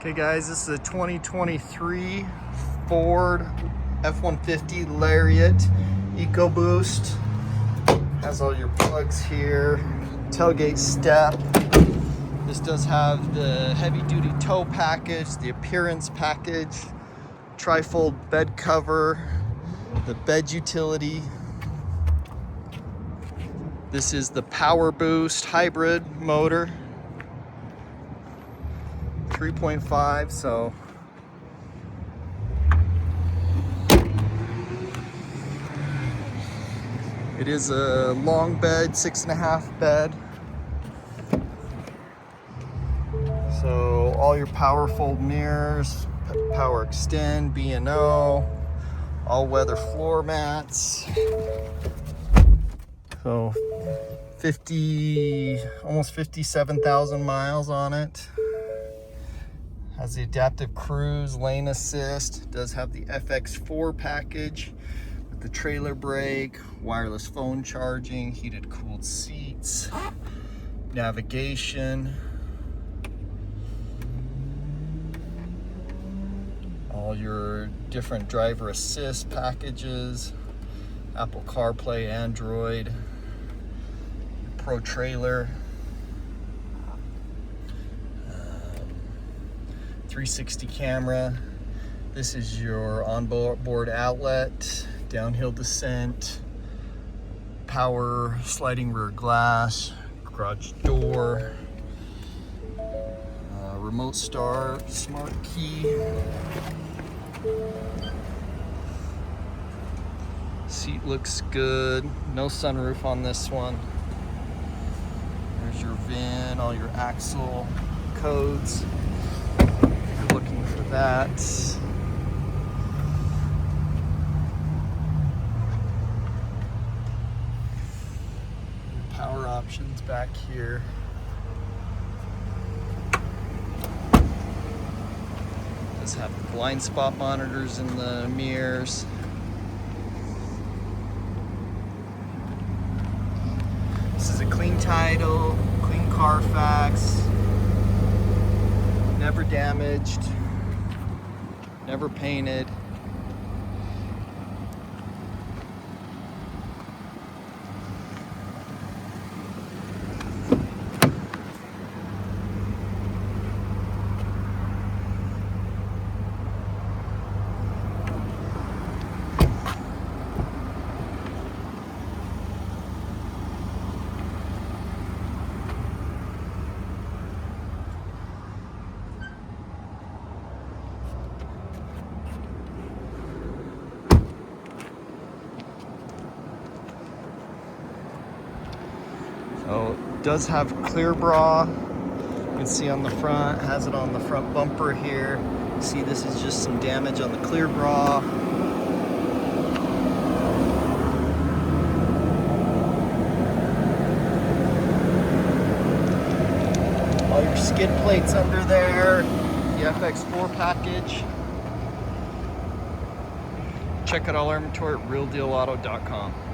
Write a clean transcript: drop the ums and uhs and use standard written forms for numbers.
Okay guys, this is a 2023 Ford F-150 Lariat EcoBoost. Has all your plugs here, tailgate step. This does have the heavy duty tow package, the appearance package, trifold bed cover, the bed utility. This is the Power Boost hybrid motor. 3.5, so it is a long bed, 6.5 bed. So all your power fold mirrors, power extend, B&O, all weather floor mats. So almost 57,000 miles on it. Has the adaptive cruise, lane assist, does have the FX4 package with the trailer brake, wireless phone charging, heated cooled seats, navigation, all your different driver assist packages, Apple CarPlay, Android, Pro trailer, 360 camera. This is your onboard outlet, downhill descent, power sliding rear glass, garage door, remote start, smart key. Seat looks good. No sunroof on this one. There's your VIN, all your axle codes. Looking for that. Power options back here. Does have the blind spot monitors in the mirrors. This is a clean title, clean Carfax. Never damaged, never painted. So it does have clear bra. You can see on the front, has it on the front bumper here. See, this is just some damage on the clear bra. All your skid plates under there, the FX4 package. Check out all our inventory at realdealauto.com.